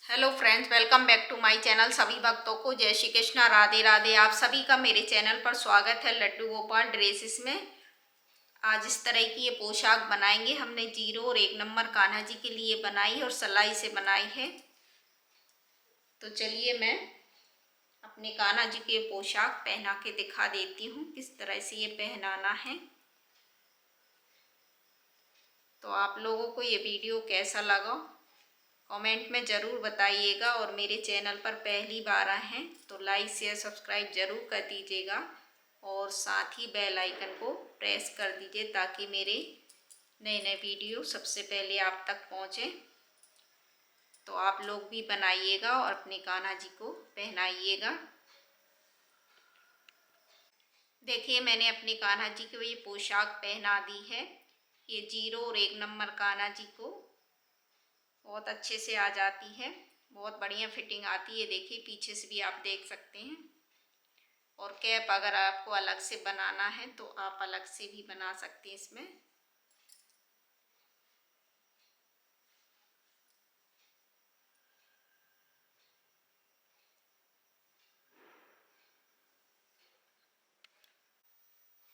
Hello friends, welcome back to my channel. सभी भक्तों को जय श्री कृष्णा, राधे राधे। आप सभी का मेरे चैनल पर स्वागत है लड्डू गोपाल ड्रेसेस में। आज इस तरह की ये पोशाक बनाएंगे। हमने 0 और 1 नंबर कान्हा जी के लिए बनाई और सिलाई से बनाई है। तो चलिए मैं अपने कान्हा जी के पोशाक पहना के दिखा देती हूँ किस तरह से ये पहनाना है। तो आप लोगों को ये वीडियो कैसा लगा कमेंट में ज़रूर बताइएगा, और मेरे चैनल पर पहली बार आए हैं तो लाइक शेयर सब्सक्राइब ज़रूर कर दीजिएगा, और साथ ही बेल आइकन को प्रेस कर दीजिए ताकि मेरे नए नए वीडियो सबसे पहले आप तक पहुँचें। तो आप लोग भी बनाइएगा और अपने कान्हा जी को पहनाइएगा। देखिए, मैंने अपने कान्हा जी को ये पोशाक पहना दी है। ये 0 और 1 नंबर कान्हा जी को बहुत अच्छे से आ जाती है, बहुत बढ़िया फिटिंग आती है। देखिए, पीछे से भी आप देख सकते हैं। और कैप अगर आपको अलग से बनाना है तो आप अलग से भी बना सकते हैं इसमें।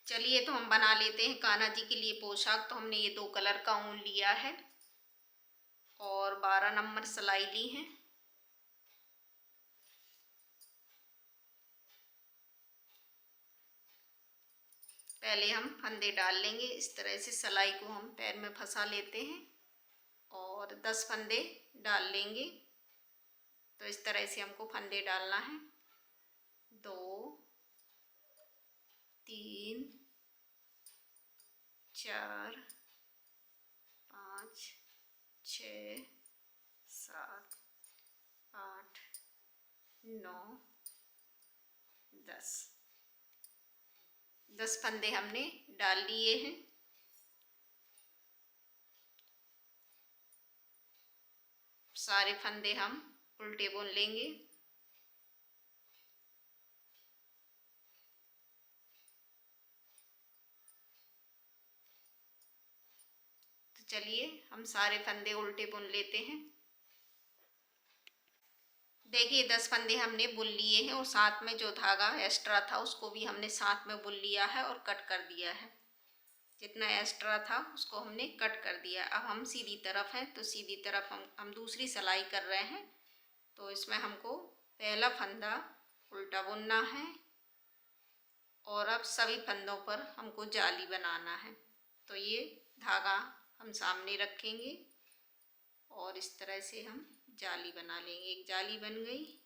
चलिए, तो हम बना लेते हैं कान्हा जी के लिए पोशाक। तो हमने ये 2 कलर का ऊन लिया है और 12 नंबर सिलाई ली है। पहले हम फंदे डाल लेंगे। इस तरह से सिलाई को हम पैर में फंसा लेते हैं और 10 फंदे डाल लेंगे। तो इस तरह से हमको फंदे डालना है। 2 3 4 5 6 7 8 9 10 फंदे हमने डाल लिए हैं। सारे फंदे हम उल्टे बुन लेंगे। तो चलिए, हम सारे फंदे उल्टे बुन लेते हैं। देखिए, 10 फंदे हमने बुन लिए हैं और साथ में जो धागा एक्स्ट्रा था उसको भी हमने साथ में बुन लिया है और कट कर दिया है। जितना एक्स्ट्रा था उसको हमने कट कर दिया। अब हम सीधी तरफ हैं तो सीधी तरफ हम दूसरी सिलाई कर रहे हैं। तो इसमें हमको पहला फंदा उल्टा बुनना है और अब सभी फंदों पर हमको जाली बनाना है। तो ये धागा हम सामने रखेंगे और इस तरह से हम जाली बना लेंगे। एक जाली बन गई।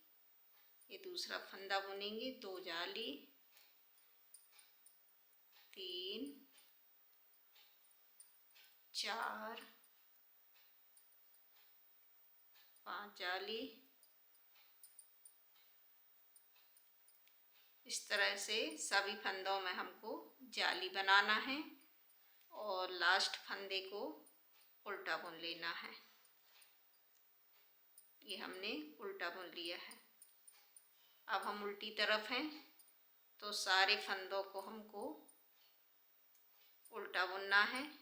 ये दूसरा फंदा बुनेंगे, 2 जाली, 3 4 5 जाली। इस तरह से सभी फंदों में हमको जाली बनाना है और लास्ट फंदे को उल्टा बुन लेना है। ये हमने उल्टा बुन लिया है। अब हम उल्टी तरफ हैं तो सारे फंदों को हमको उल्टा बुनना है।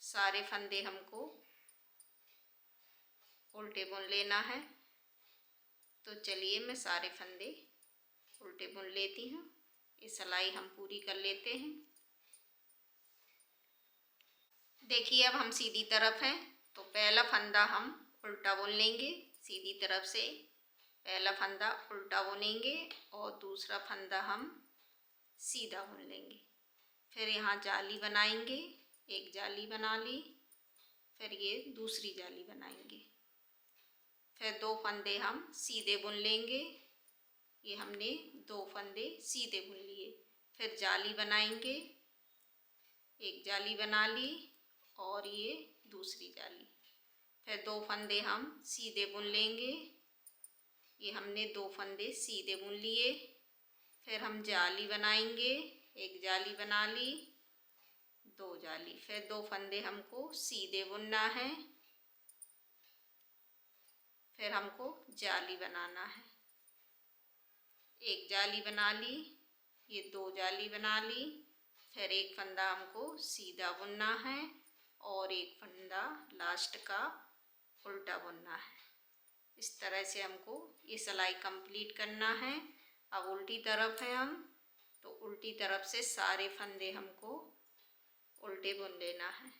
सारे फंदे हमको उल्टे बुन लेना है। तो चलिए, मैं सारे फंदे उल्टे बुन लेती हूँ। ये सिलाई हम पूरी कर लेते हैं। देखिए, अब हम सीधी तरफ हैं तो पहला फंदा हम उल्टा बुन लेंगे। सीधी तरफ से पहला फंदा उल्टा बुनेंगे और दूसरा फंदा हम सीधा बुन लेंगे। फिर यहाँ जाली बनाएंगे, एक जाली बना ली, फिर ये दूसरी जाली बनाएंगे, फिर 2 फंदे हम सीधे बुन लेंगे। ये हमने 2 फंदे सीधे बुन लिए। फिर जाली बनाएंगे, एक जाली बना ली और ये दूसरी जाली। फिर 2 फंदे हम सीधे बुन लेंगे। ये हमने 2 फंदे सीधे बुन लिए। फिर हम जाली बनाएंगे, एक जाली बना ली, 2 जाली। फिर 2 फंदे हमको सीधे बुनना है। फिर हमको जाली बनाना है। एक जाली बना ली, ये 2 जाली बना ली। फिर एक फंदा हमको सीधा बुनना है और एक फंदा लास्ट का उल्टा बुनना है। इस तरह से हमको ये सिलाई कंप्लीट करना है। अब उल्टी तरफ है हम, तो उल्टी तरफ से सारे फंदे हमको उल्टे बुन लेना है।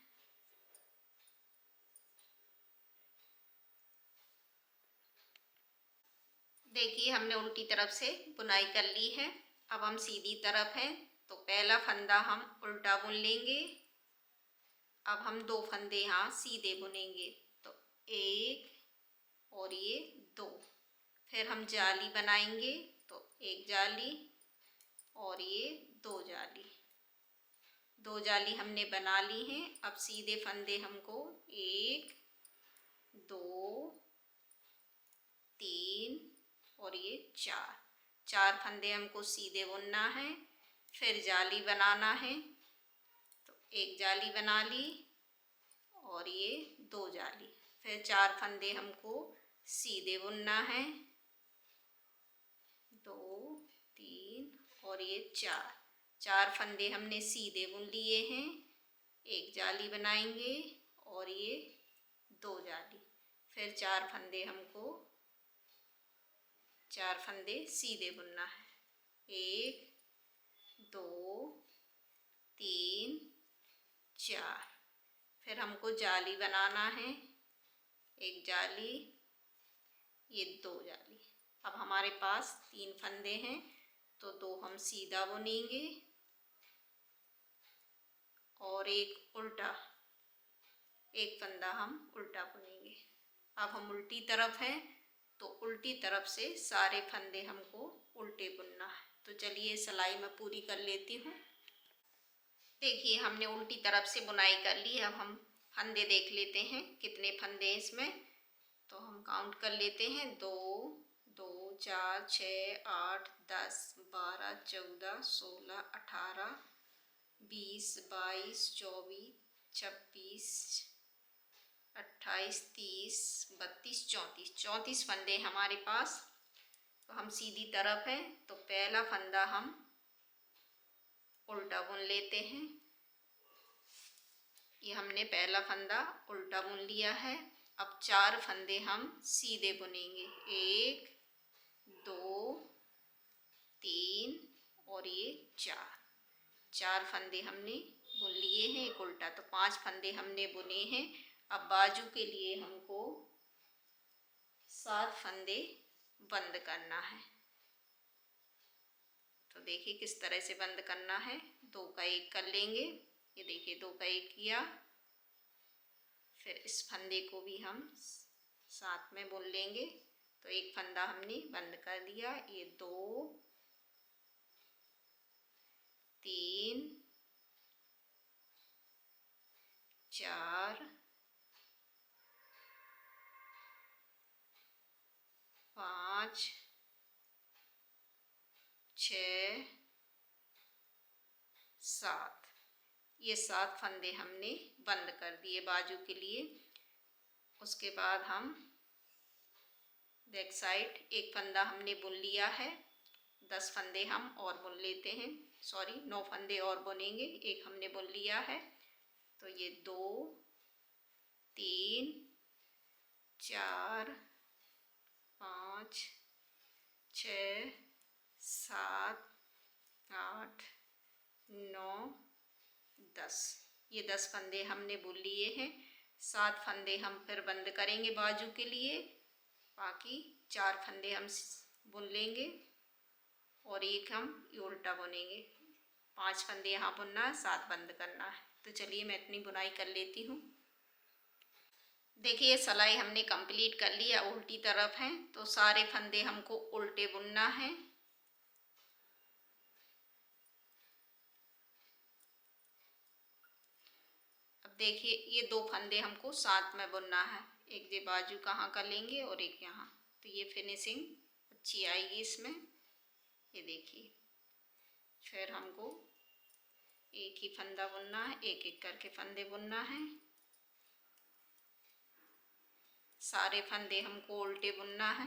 देखिए हमने उल्टी तरफ से बुनाई कर ली है। अब हम सीधी तरफ हैं, तो पहला फंदा हम उल्टा बुन लेंगे। अब हम दो फंदे यहाँ सीधे बुनेंगे, तो एक और ये दो। फिर हम जाली बनाएंगे, तो एक जाली और ये दो जाली। दो जाली हमने बना ली हैं। अब सीधे फंदे हमको एक, दो, तीन और ये चार। चार फंदे हमको सीधे बुनना है। फिर जाली बनाना है, तो एक जाली बना ली और ये दो जाली। फिर चार फंदे हमको सीधे बुनना है, दो, तीन और ये चार। चार फंदे हमने सीधे बुन लिए हैं। एक जाली बनाएंगे और ये दो जाली। फिर चार फंदे हमको चार फंदे सीधे बुनना है, एक, दो, तीन, चार। फिर हमको जाली बनाना है, एक जाली, ये दो जाली। अब हमारे पास तीन फंदे हैं, तो दो हम सीधा बुनेंगे और एक उल्टा, एक फंदा हम उल्टा बुनेंगे। अब हम उल्टी तरफ हैं, तो उल्टी तरफ से सारे फंदे हमको उल्टे बुनना है। तो चलिए सिलाई मैं पूरी कर लेती हूँ। देखिए हमने उल्टी तरफ से बुनाई कर ली। अब हम फंदे देख लेते हैं कितने फंदे हैं इसमें। तो हम काउंट कर लेते हैं, दो, दो, चार, 6, 8, 10, 12, 14, 16, 18, 20, 22, 24, 26, 28, 30, 32, 34। 34 फंदे हमारे पास। तो हम सीधी तरफ हैं, तो पहला फंदा हम उल्टा बुन लेते हैं। ये हमने पहला फंदा उल्टा बुन लिया है। अब चार फंदे हम सीधे बुनेंगे, एक, दो, तीन और ये चार। चार फंदे हमने बुन लिए हैं, एक उल्टा, तो पांच फंदे हमने बुने हैं। अब बाजू के लिए हमको 7 फंदे बंद करना है। तो देखिए किस तरह से बंद करना है। दो का एक कर लेंगे, ये देखिए दो का एक किया। फिर इस फंदे को भी हम साथ में बुन लेंगे। तो एक फंदा हमने बंद कर दिया, ये दो, तीन, चार, 5, 6, 7। ये 7 फंदे हमने बंद कर दिए बाजू के लिए। उसके बाद हम बैक साइड एक फंदा हमने बुन लिया है। 10 फंदे हम और बुन लेते हैं, सॉरी 9 फंदे और बुनेंगे। एक हमने बुन लिया है, तो ये 2, 3, 4, 5, 6, 7, 8, 9, 10। ये 10 फंदे हमने बुन लिए हैं। 7 फंदे हम फिर बंद करेंगे बाजू के लिए। बाकी 4 फंदे हम बुन लेंगे और एक हम ये उल्टा बुनेंगे। 5 फंदे यहाँ बुनना है, 7 बंद करना है। तो चलिए मैं इतनी बुनाई कर लेती हूँ। देखिए सिलाई हमने कंप्लीट कर ली है। उल्टी तरफ है, तो सारे फंदे हमको उल्टे बुनना है। अब देखिए ये दो फंदे हमको साथ में बुनना है। एक ये बाजू कहाँ का लेंगे और एक यहाँ, तो ये फिनिशिंग अच्छी आएगी इसमें। ये देखिए फिर हमको एक ही फंदा बुनना है, एक एक करके फंदे बुनना है। सारे फंदे हमको उल्टे बुनना है।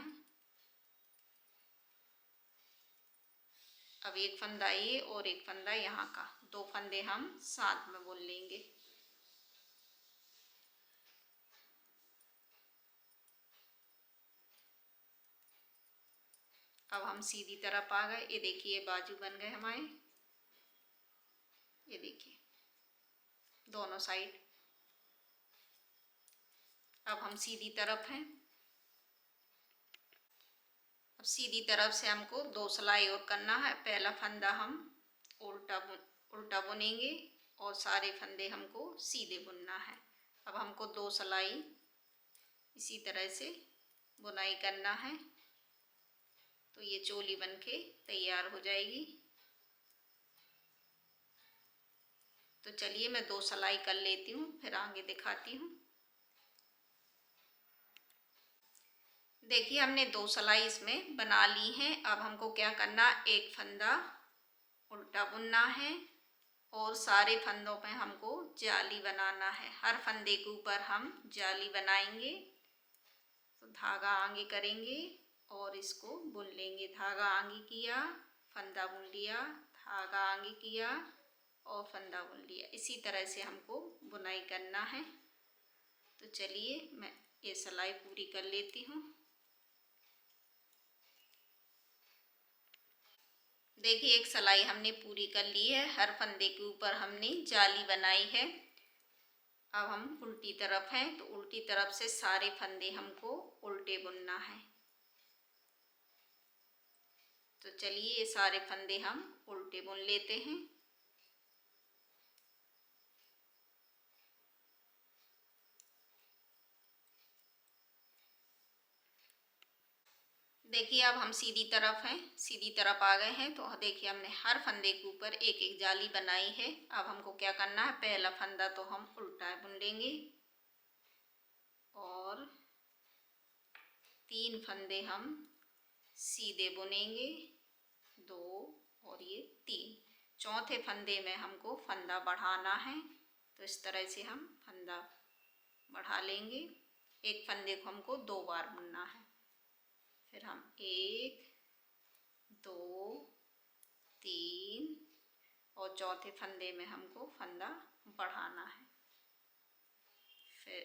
अब एक फंदा ये और एक फंदा यहाँ का, दो फंदे हम साथ में बुन लेंगे। अब हम सीधी तरफ आ गए। ये देखिए बाजू बन गए हमारे, ये देखिए दोनों साइड। अब हम सीधी तरफ हैं। अब सीधी तरफ से हमको 2 सिलाई और करना है। पहला फंदा हम उल्टा बुनेंगे और सारे फंदे हमको सीधे बुनना है। अब हमको 2 सिलाई इसी तरह से बुनाई करना है, तो ये चोली बनके तैयार हो जाएगी। तो चलिए मैं 2 सिलाई कर लेती हूँ, फिर आगे दिखाती हूँ। देखिए हमने 2 सिलाई इसमें बना ली हैं। अब हमको क्या करना, एक फंदा उल्टा बुनना है और सारे फंदों पे हमको जाली बनाना है। हर फंदे के ऊपर हम जाली बनाएंगे। तो धागा आगे करेंगे और इसको बुन लेंगे। धागा आगे किया, फंदा बुन लिया, धागा आगे किया और फंदा बुन लिया। इसी तरह से हमको बुनाई करना है। तो चलिए मैं ये सिलाई पूरी कर लेती हूँ। देखिए एक सिलाई हमने पूरी कर ली है। हर फंदे के ऊपर हमने जाली बनाई है। अब हम उल्टी तरफ हैं, तो उल्टी तरफ से सारे फंदे हमको उल्टे बुनना है। तो चलिए ये सारे फंदे हम उल्टे बुन लेते हैं। देखिए अब हम सीधी तरफ हैं, सीधी तरफ आ गए हैं। तो देखिए हमने हर फंदे के ऊपर एक एक जाली बनाई है। अब हमको क्या करना है, पहला फंदा तो हम उल्टा बुन लेंगे और 3 फंदे हम सीधे बुनेंगे, 2 और ये 3। चौथे फंदे में हमको फंदा बढ़ाना है। तो इस तरह से हम फंदा बढ़ा लेंगे। एक फंदे को हमको 2 बार बुनना है। फिर हम 1 2 3 और चौथे फंदे में हमको फंदा बढ़ाना है। फिर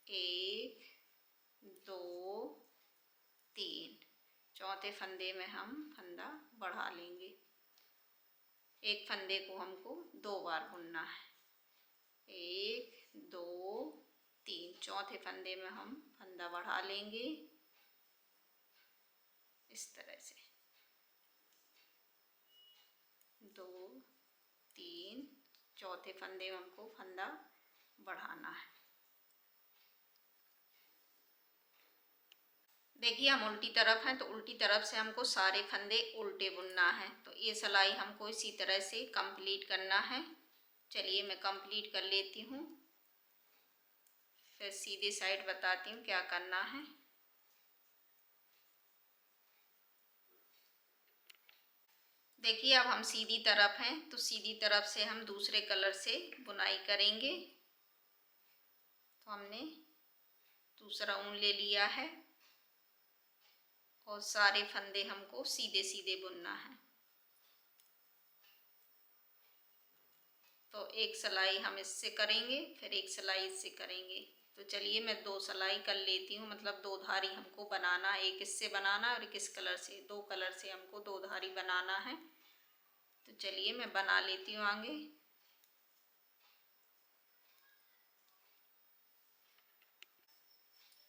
1 2 3 चौथे फंदे में हम फंदा बढ़ा लेंगे। एक फंदे को हमको 2 बार बुनना है। 1 2 3 चौथे फंदे में हम फंदा बढ़ा लेंगे इस तरह से। 2 3 चौथे फंदे में हमको फंदा बढ़ाना है। देखिए हम उल्टी तरफ हैं, तो उल्टी तरफ से हमको सारे फंदे उल्टे बुनना है। तो ये सिलाई हमको इसी तरह से कंप्लीट करना है। चलिए मैं कंप्लीट कर लेती हूँ, फिर सीधी साइड बताती हूँ क्या करना है। देखिए अब हम सीधी तरफ हैं, तो सीधी तरफ से हम दूसरे कलर से बुनाई करेंगे। तो हमने दूसरा ऊन ले लिया है और सारे फंदे हमको सीधे सीधे बुनना है। तो एक सिलाई हम इससे करेंगे, फिर एक सिलाई इससे करेंगे। तो चलिए मैं 2 सिलाई कर लेती हूँ, मतलब 2 धारी हमको बनाना, एक इससे बनाना और एक इस कलर से, 2 कलर से हमको 2 धारी बनाना है। तो चलिए मैं बना लेती हूँ आगे।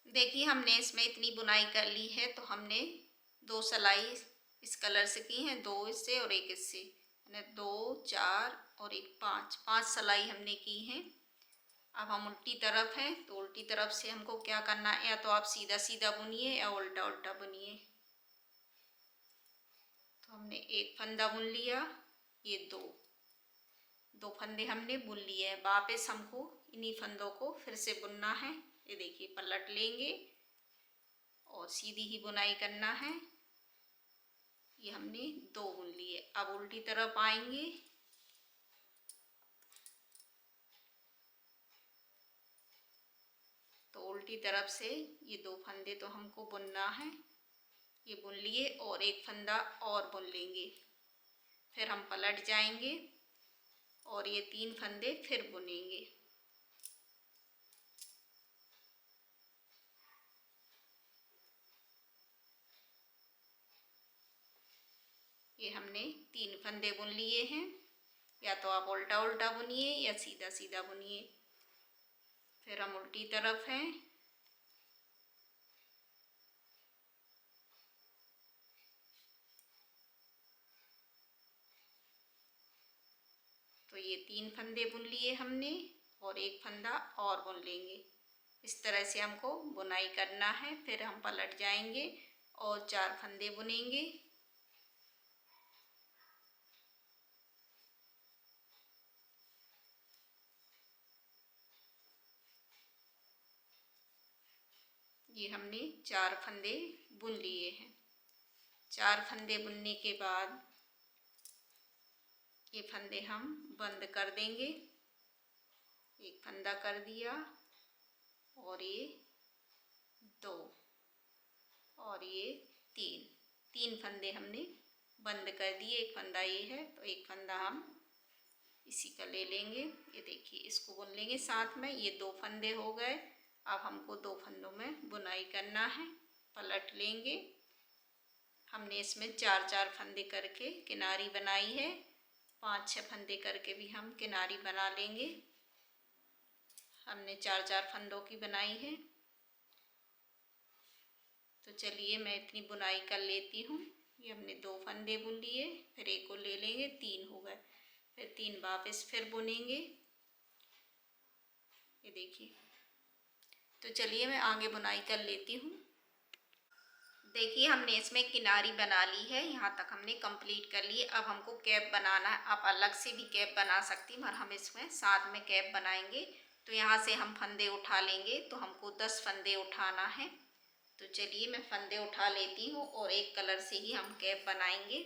देखिए हमने इसमें इतनी बुनाई कर ली है। तो हमने 2 सिलाई इस कलर से की हैं, 2 इससे और एक इससे, मैंने 2 4 और एक 5 सिलाई हमने की हैं। अब हम उल्टी तरफ हैं, तो उल्टी तरफ से हमको क्या करना है, या तो आप सीधा सीधा बुनिए या उल्टा उल्टा बुनिए। तो हमने एक फंदा बुन लिया, ये 2 फंदे हमने बुन लिए हैं। वापस हमको इन्हीं फंदों को फिर से बुनना है। ये देखिए पलट लेंगे और सीधी ही बुनाई करना है। ये हमने 2 बुन लिए। अब उल्टी तरफ आएंगे, तो उल्टी तरफ से ये 2 फंदे तो हमको बुनना है। ये बुन लिए और एक फंदा और बुन लेंगे। फिर हम पलट जाएंगे और ये 3 फंदे फिर बुनेंगे। ये हमने 3 फंदे बुन लिए हैं। या तो आप उल्टा उल्टा बुनिए या सीधा सीधा बुनिए। फिर हम उल्टी तरफ हैं। तो ये 3 फंदे बुन लिए हमने और एक फंदा और बुन लेंगे। इस तरह से हमको बुनाई करना है। फिर हम पलट जाएंगे और 4 फंदे बुनेंगे। ये हमने 4 फंदे बुन लिए हैं। 4 फंदे बुनने के बाद ये फंदे हम बंद कर देंगे। एक फंदा कर दिया और ये 2 और ये 3 फंदे हमने बंद कर दिए। एक फंदा ये है तो एक फंदा हम इसी का ले लेंगे। ये देखिए, इसको बुन लेंगे साथ में। ये 2 फंदे हो गए। अब हमको 2 फंदों में बुनाई करना है। पलट लेंगे। हमने इसमें 4-4 फंदे करके किनारी बनाई है। 5-6 फंदे करके भी हम किनारी बना लेंगे। हमने 4-4 फंदों की बनाई है। तो चलिए मैं इतनी बुनाई कर लेती हूँ। ये हमने 2 फंदे बुन लिए। फिर एक को ले लेंगे, 3 हो गए। फिर 3 वापस फिर बुनेंगे। ये देखिए। तो चलिए मैं आगे बुनाई कर लेती हूँ। देखिए, हमने इसमें किनारी बना ली है। यहाँ तक हमने कंप्लीट कर ली है। अब हमको कैप बनाना है। आप अलग से भी कैप बना सकती हैं, मगर हम इसमें साथ में कैप बनाएंगे। तो यहाँ से हम फंदे उठा लेंगे। तो हमको 10 फंदे उठाना है। तो चलिए मैं फंदे उठा लेती हूँ और एक कलर से ही हम कैप बनाएंगे।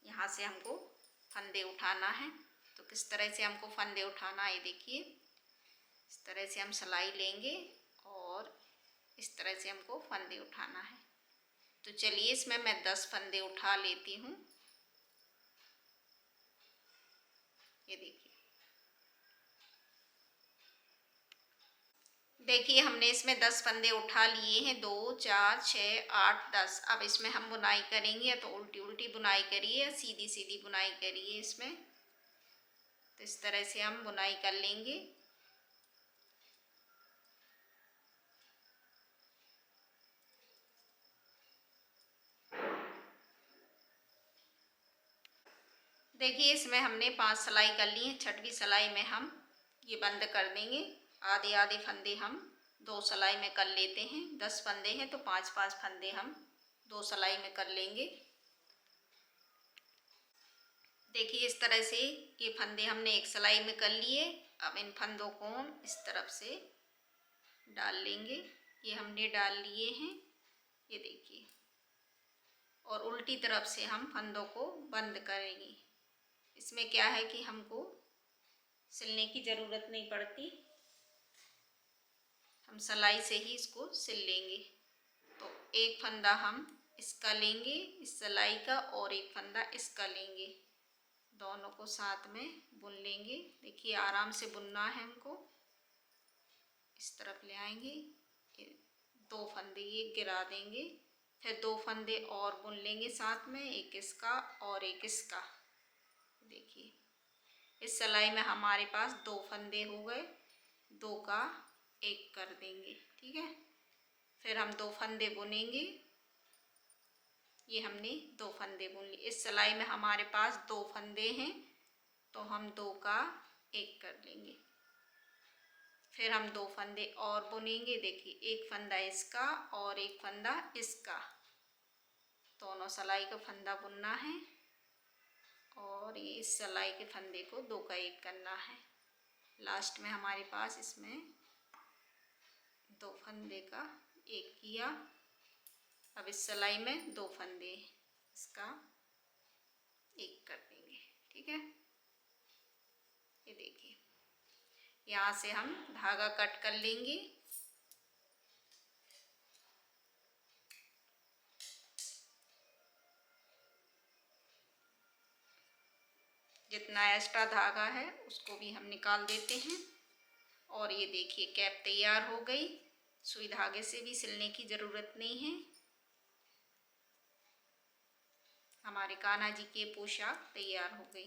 यहाँ से हमको फंदे उठाना है। तो किस तरह से हमको फंदे उठाना है, ये देखिए। इस तरह से हम सिलाई लेंगे और इस तरह से हमको फंदे उठाना है। तो चलिए इसमें मैं 10 फंदे उठा लेती हूँ। ये देखिए हमने इसमें 10 फंदे उठा लिए हैं। 2 4 6 8 10। अब इसमें हम बुनाई करेंगे। तो उल्टी उल्टी बुनाई करिए या सीधी सीधी बुनाई करिए इसमें। तो इस तरह से हम बुनाई कर लेंगे। देखिए इसमें हमने 5 सिलाई कर ली है। 6वीं सिलाई में हम ये बंद कर देंगे। आधे आधे फंदे हम 2 सिलाई में कर लेते हैं। 10 फंदे हैं तो 5-5 फंदे हम 2 सिलाई में कर लेंगे। देखिए इस तरह से ये फंदे हमने एक सिलाई में कर लिए। अब इन फंदों को हम इस तरफ से डाल लेंगे। ये हमने डाल लिए हैं। ये देखिए, और उल्टी तरफ से हम फंदों को बंद करेंगे। इसमें क्या है कि हमको सिलने की ज़रूरत नहीं पड़ती। हम सिलाई से ही इसको सिल लेंगे। तो एक फंदा हम इसका लेंगे, इस सिलाई का, और एक फंदा इसका लेंगे। दोनों को साथ में बुन लेंगे। देखिए आराम से बुनना है हमको। इस तरफ ले आएंगे, 2 फंदे ये गिरा देंगे। फिर 2 फंदे और बुन लेंगे साथ में, एक इसका और एक इसका। देखिए इस सिलाई में हमारे पास 2 फंदे हो गए। 2 का 1 कर देंगे, ठीक है। फिर हम 2 फंदे बुनेंगे। ये हमने 2 फंदे बुन लिए। इस सिलाई में हमारे पास 2 फंदे हैं तो हम 2 का 1 कर लेंगे। फिर हम 2 फंदे और बुनेंगे। देखिए एक फंदा इसका और एक फंदा इसका। दोनों सिलाई का फंदा बुनना है और ये इस सिलाई के फंदे को 2 का 1 करना है। लास्ट में हमारे पास इसमें 2 फंदे का 1 किया। अब इस सिलाई में 2 फंदे इसका 1 कर देंगे, ठीक है। ये देखिए यहाँ से हम धागा कट कर लेंगे। जितना एक्स्ट्रा धागा है उसको भी हम निकाल देते हैं। और ये देखिए कैप तैयार हो गई। सुई धागे से भी सिलने की ज़रूरत नहीं है। हमारे कान्हा जी की पोशाक तैयार हो गई।